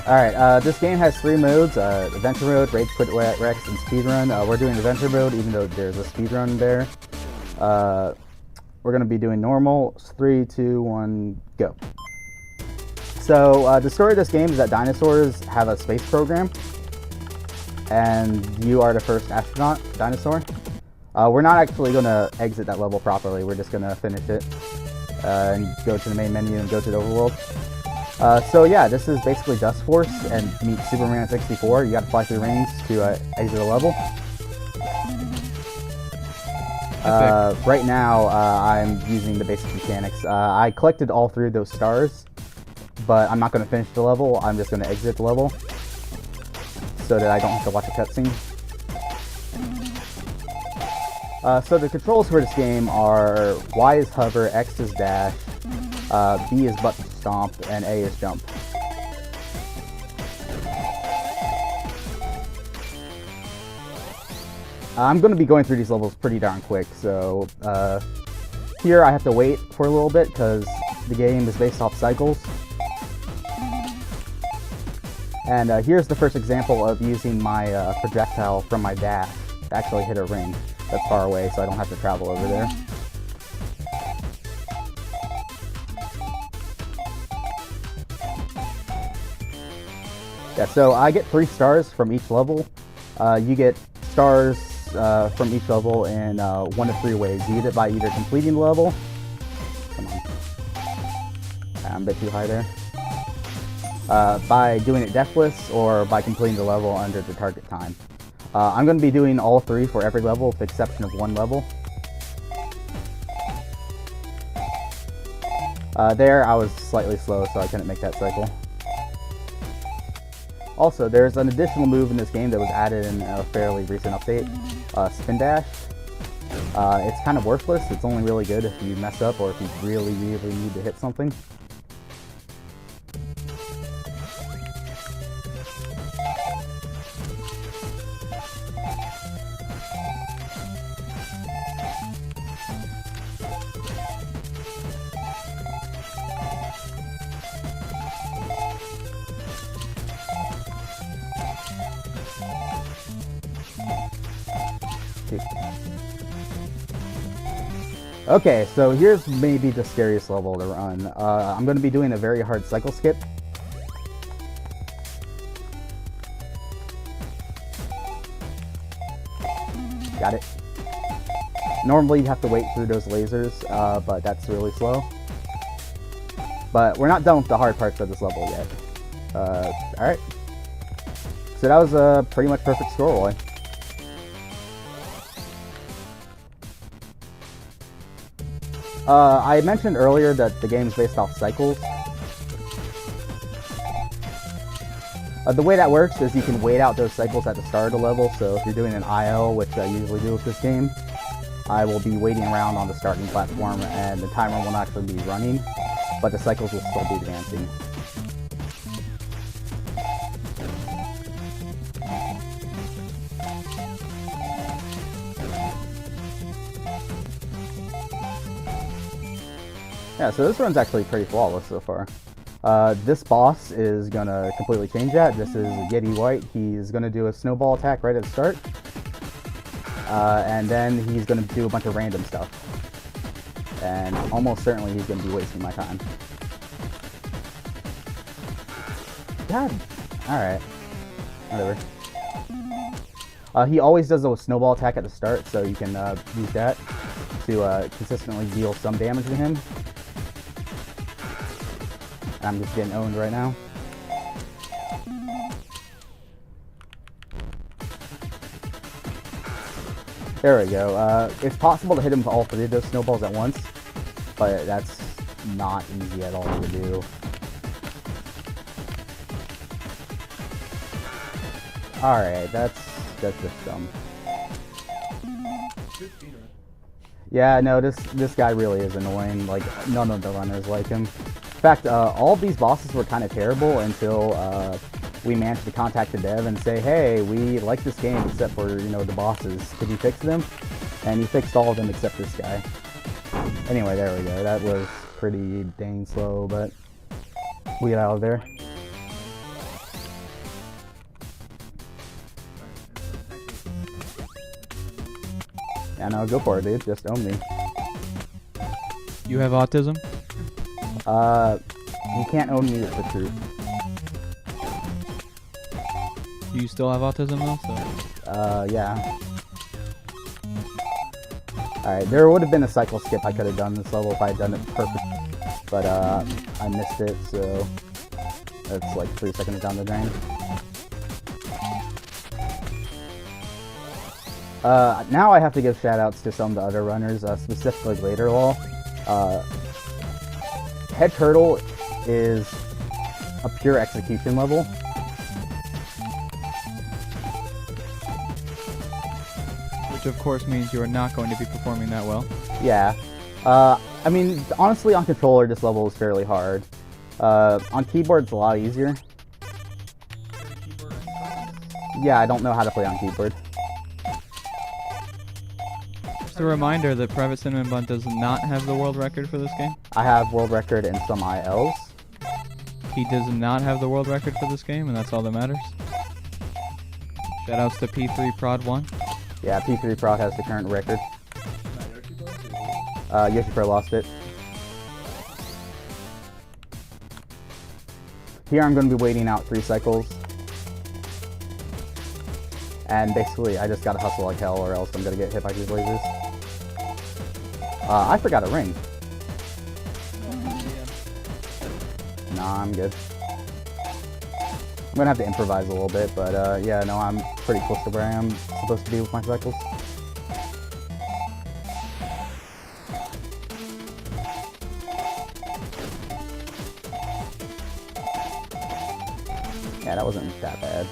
Alright, this game has 3 modes, Adventure Mode, Rage Quit Rex, and Speedrun. We're doing Adventure Mode even though there's a speedrun there. We're going to be doing normal. 3, 2, 1, go. So, the story of this game is that dinosaurs have a space program, and you are the first astronaut dinosaur. We're not actually going to exit that level properly, we're just going to finish it, and go to the main menu and go to the overworld. So yeah, this is basically Dust Force and meets Superman 64. You gotta fly through rings to exit a level. Right now, I'm using the basic mechanics. I collected all 3 of those stars, but I'm not gonna finish the level, I'm just gonna exit the level, so that I don't have to watch a cutscene. So the controls for this game are Y is hover, X is dash, B is button stomp, and A is jump. I'm going to be going through these levels pretty darn quick, so here I have to wait for a little bit because the game is based off cycles. And here's the first example of using my projectile from my dash to actually hit a ring that's far away, so I don't have to travel over there. Yeah, so I get 3 stars from each level. You get stars from each level in 1 of 3 ways. You get it by either completing the level. Come on. I'm a bit too high there. By doing it deathless, or by completing the level under the target time. I'm going to be doing all 3 for every level, with the exception of 1 level. There, I was slightly slow, so I couldn't make that cycle. Also, there's an additional move in this game that was added in a fairly recent update, Spin Dash. It's kind of worthless, it's only really good if you mess up or if you really need to hit something. Okay, so here's maybe the scariest level to run. I'm going to be doing a very hard cycle skip. Got it. Normally you have to wait through those lasers, but that's really slow. But we're not done with the hard parts of this level yet. Alright. So that was a pretty much perfect score, Roy. I mentioned earlier that the game is based off cycles. The way that works is you can wait out those cycles at the start of the level, so if you're doing an IL, which I usually do with this game, I will be waiting around on the starting platform and the timer will not actually be running, but the cycles will still be advancing. Yeah, so this run's actually pretty flawless so far. This boss is gonna completely change that. This is Yeti White. He's gonna do a snowball attack right at the start. And then he's gonna do a bunch of random stuff. And almost certainly he's gonna be wasting my time. God, alright. Whatever. He always does a snowball attack at the start, so you can use that to consistently deal some damage to him. I'm just getting owned right now. There we go. It's possible to hit him with all 3 of those snowballs at once, but that's not easy at all to do. Alright, that's just dumb. Yeah, no, this guy really is annoying. Like, none of the runners like him. In fact, all of these bosses were kind of terrible until we managed to contact the dev and say, hey, we like this game except for, you know, the bosses. Could you fix them? And he fixed all of them except this guy. Anyway, there we go. That was pretty dang slow, but we got out of there. Yeah, no, go for it, dude. Just own me. You have autism? You can't own me is the truth. You still have autism though, so... Yeah. Alright, there would have been a cycle skip I could have done this level if I had done it perfect. But, I missed it, so... That's like 3 seconds down the drain. Now I have to give shoutouts to some of the other runners, specifically Later Law. Head Turtle is a pure execution level. Which of course means you are not going to be performing that well. Yeah. I mean, honestly, on controller, this level is fairly hard. On keyboard, it's a lot easier. Yeah, I don't know how to play on keyboard. Just a reminder that Private Cinnamon Bun does not have the world record for this game. I have world record in some ILs. He does not have the world record for this game, and that's all that matters. Shoutouts to P3 Prod 1. Yeah, P3 Prod has the current record. Yoshi lost it. Here I'm going to be waiting out 3 cycles. And basically, I just gotta hustle like hell or else I'm gonna get hit by these lasers. I forgot a ring. Nah, I'm good. I'm gonna have to improvise a little bit, but yeah, no, I'm pretty close to where I am supposed to be with my cycles. Yeah, that wasn't that bad.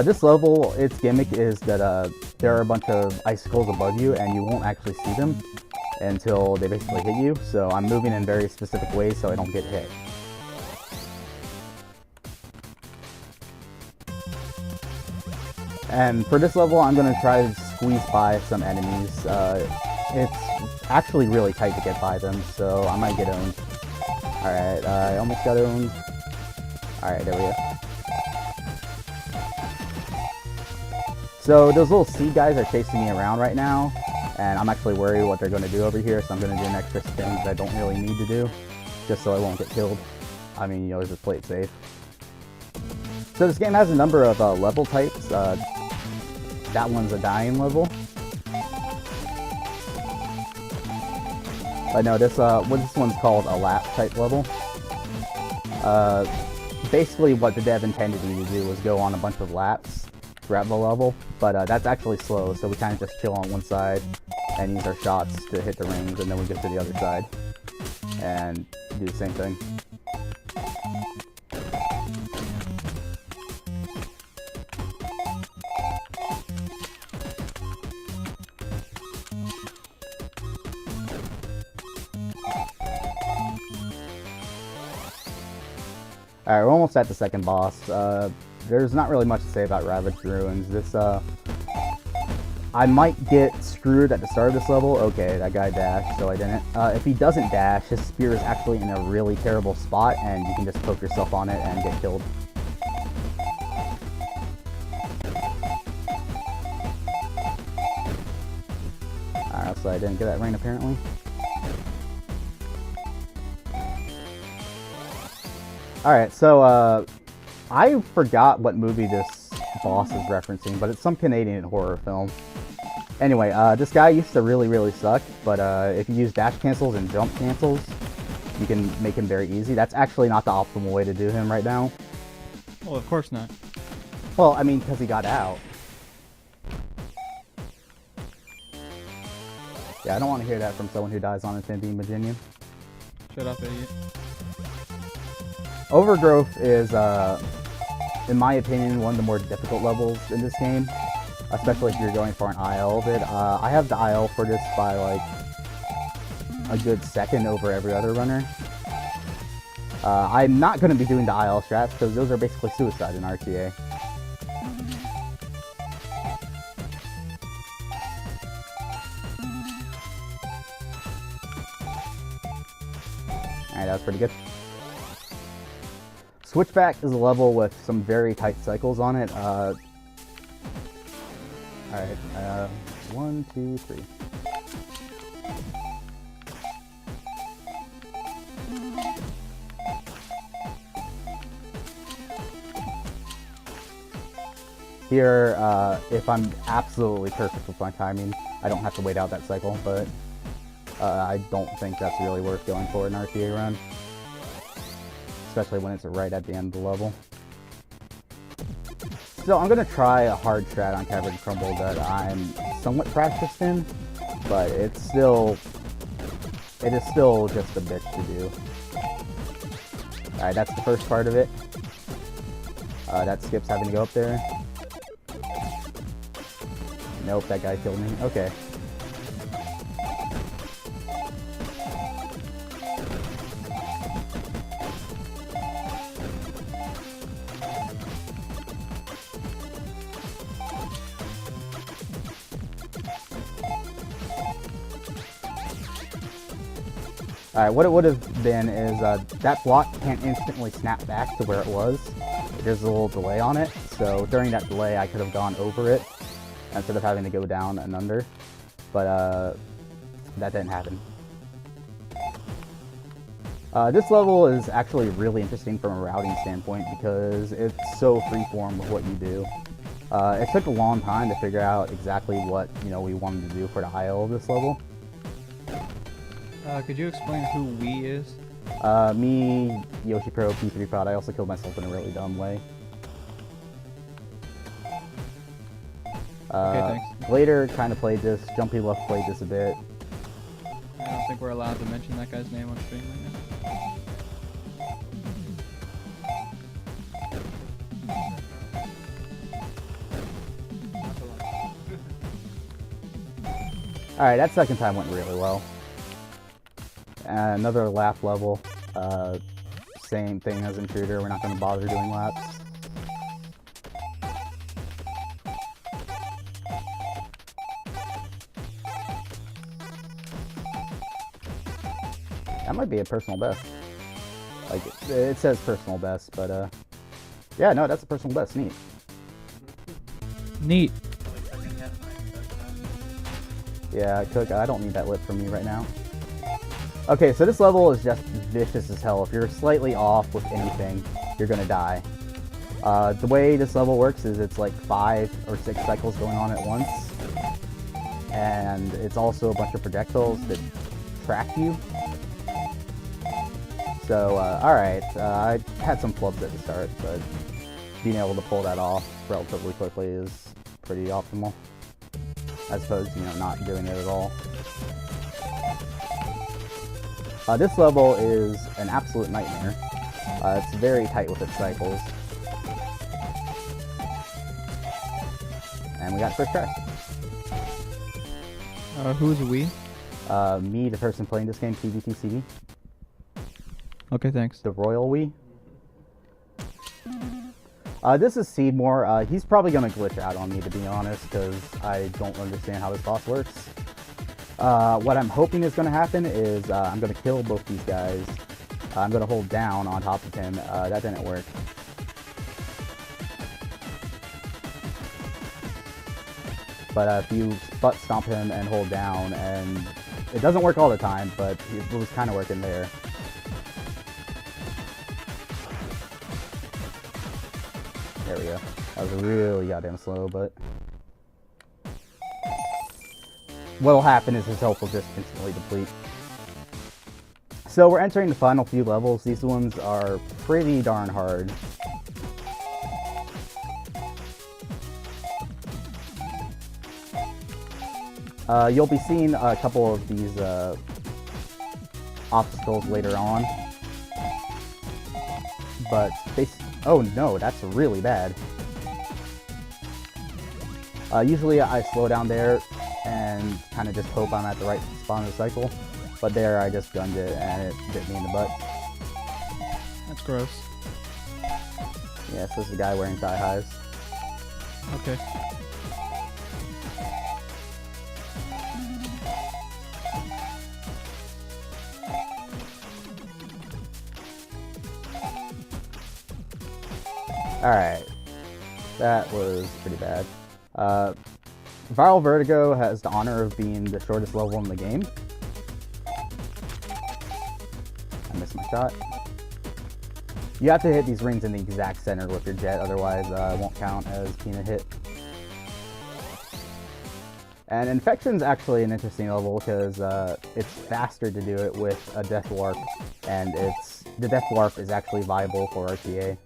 This level, its gimmick is that there are a bunch of icicles above you and you won't actually see them until they basically hit you, so I'm moving in very specific ways so I don't get hit. And for this level, I'm going to try to squeeze by some enemies. It's actually really tight to get by them, so I might get owned. Alright, I almost got owned. Alright, there we go. So those little sea guys are chasing me around right now, and I'm actually worried what they're going to do over here, so I'm going to do an extra spin that I don't really need to do, just so I won't get killed. I mean, you always just play it safe. So this game has a number of level types. That one's a dying level. But no, this one's called a lap type level. Basically what the dev intended you to do was go on a bunch of laps throughout the level, but that's actually slow, so we kind of just chill on one side and use our shots to hit the rings, and then we get to the other side and do the same thing. Alright, we're almost at the second boss. There's not really much to say about Ravaged Ruins. This, I might get screwed at the start of this level. Okay, that guy dashed, so I didn't. If he doesn't dash, his spear is actually in a really terrible spot, and you can just poke yourself on it and get killed. Alright, so I didn't get that ring apparently. Alright, so, I forgot what movie this boss is referencing, but it's some Canadian horror film. Anyway, this guy used to really suck, but if you use dash cancels and jump cancels, you can make him very easy. That's actually not the optimal way to do him right now. Well, of course not. Well, I mean, because he got out. Yeah, I don't want to hear that from someone who dies on Infinity Virginia. Shut up, idiot. Overgrowth is, in my opinion, one of the more difficult levels in this game, especially if you're going for an IL of it. I have the IL for this by like a good second over every other runner. I'm not going to be doing the IL strats because those are basically suicide in RTA. Alright, that was pretty good. Switchback is a level with some very tight cycles on it. Alright, 1, 2, 3. Here, if I'm absolutely perfect with my timing, I don't have to wait out that cycle, but I don't think that's really worth going for an RTA run. Especially when it's right at the end of the level. So I'm going to try a hard strat on Cavern Crumble that I'm somewhat practiced in, but it is still just a bitch to do. Alright, that's the first part of it. That skips having to go up there. Nope, that guy killed me. Okay. Alright, what it would have been is that block can't instantly snap back to where it was. There's a little delay on it, so during that delay I could have gone over it instead of having to go down and under, but that didn't happen. This level is actually really interesting from a routing standpoint because it's so freeform with what you do. It took a long time to figure out exactly what we wanted to do for the IL of this level. Could you explain who we is? Me, Yoshi Pro, P3 Prod. I also killed myself in a really dumb way. Okay, thanks. Glader kind of played this. Jumpy Left played this a bit. I don't think we're allowed to mention that guy's name on stream right now. Alright, that second time went really well. Another lap level. Same thing as Intruder. We're not going to bother doing laps. That might be a personal best. Like, it says personal best, but yeah, no, that's a personal best. Neat. Neat. Yeah, Cook, I don't need that lip from you right now. Okay, so this level is just vicious as hell. If you're slightly off with anything, you're gonna die. The way this level works is it's like 5 or 6 cycles going on at once. And it's also a bunch of projectiles that track you. So, alright, I had some flubs at the start, but being able to pull that off relatively quickly is pretty optimal. As opposed to, not doing it at all. This level is an absolute nightmare. It's very tight with its cycles. And we got first try. Who's we? Me, the person playing this game, PvtCb. Okay, thanks. The royal we. This is Seedmore. He's probably going to glitch out on me, to be honest, because I don't understand how this boss works. What I'm hoping is going to happen is I'm going to kill both these guys. I'm going to hold down on top of him. That didn't work. But if you butt stomp him and hold down, and it doesn't work all the time, but it was kind of working there. There we go. That was really goddamn slow, but what'll happen is his health will just instantly deplete. So we're entering the final few levels. These ones are pretty darn hard. You'll be seeing a couple of these obstacles later on. But oh no, that's really bad. Usually I slow down there and kind of just hope I'm at the right spot in the cycle. But there I just gunned it and it bit me in the butt. That's gross. Yes, this is a guy wearing thigh highs. Okay. Alright. That was pretty bad. Viral Vertigo has the honor of being the shortest level in the game. I missed my shot. You have to hit these rings in the exact center with your jet, otherwise it won't count as being a hit. And Infection's actually an interesting level because it's faster to do it with a Death Warp, and the Death Warp is actually viable for RTA.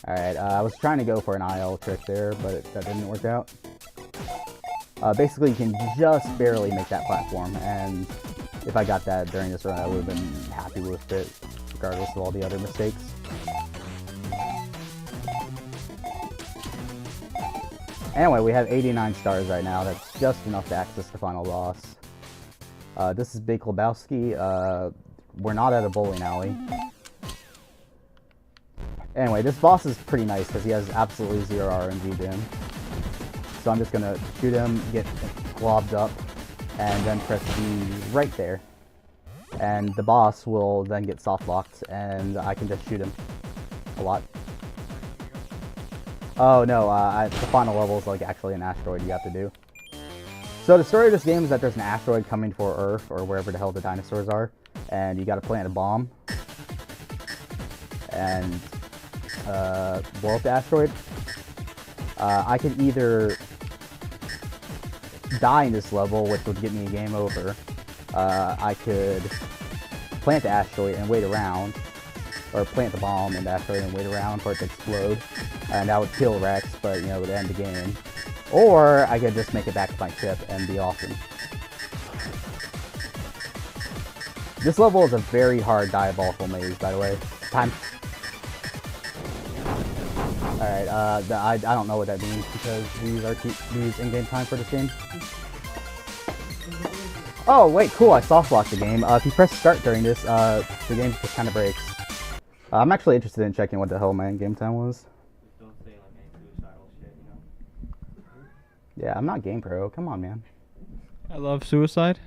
Alright, I was trying to go for an IL trick there, but that didn't work out. Basically, you can just barely make that platform, and if I got that during this run, I would have been happy with it, regardless of all the other mistakes. Anyway, we have 89 stars right now. That's just enough to access the final boss. This is Big Lebowski. We're not at a bowling alley. Anyway, this boss is pretty nice because he has absolutely zero RNG to him. So I'm just going to shoot him, get globbed up, and then press B right there. And the boss will then get soft locked, and I can just shoot him a lot. Oh no, the final level is like actually an asteroid you have to do. So the story of this game is that there's an asteroid coming for Earth, or wherever the hell the dinosaurs are, and you gotta plant a bomb and blow up the asteroid. I can either die in this level, which would get me a game over. I could plant the asteroid and wait around, or plant the bomb in the asteroid and wait around for it to explode, and that would kill Rex, but you know, it would end the game. Or I could just make it back to my ship and be awesome. This level is a very hard diabolical maze, by the way. Time. Alright, I don't know what that means because we use in-game time for this game. Oh wait, cool, I soft locked the game. If you press start during this, the game just kind of breaks. I'm actually interested in checking what the hell my in-game time was. Don't say like any suicidal shit, you know? Yeah, I'm not game pro. Come on, man. I love suicide.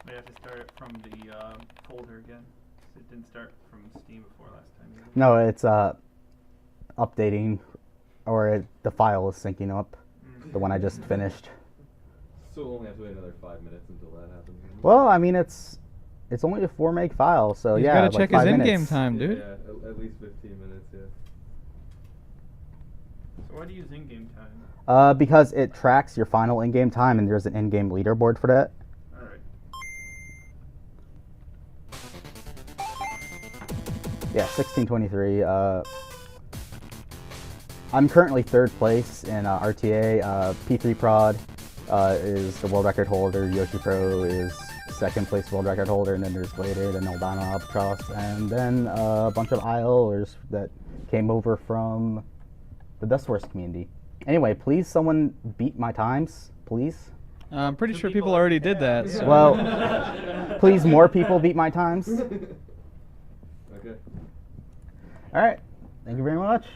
We have to start it from the folder again. 'Cause it didn't start from Steam before last time. Either. No, it's updating, or the file is syncing up. The one I just finished. So we'll only have to wait another 5 minutes until that happens. Well, I mean, it's only a 4 meg file, so He's yeah, gotta like check his 5 in-game minutes. time, dude. Yeah, at least 15 minutes, yeah. So why do you use in-game time? Because it tracks your final in-game time, and there's an in-game leaderboard for that. Alright. Yeah, 1623. I'm currently 3rd place in RTA. P3 Prod is the world record holder. Yoshi Pro is 2nd place world record holder, and then there's Bladed and Aldana Albatross, and then a bunch of ILers that came over from the Dustworks community. Anyway, please someone beat my times, please. I'm pretty Some sure people people are- already did that. yeah. So. Well, please more people beat my times. Okay. All right, thank you very much.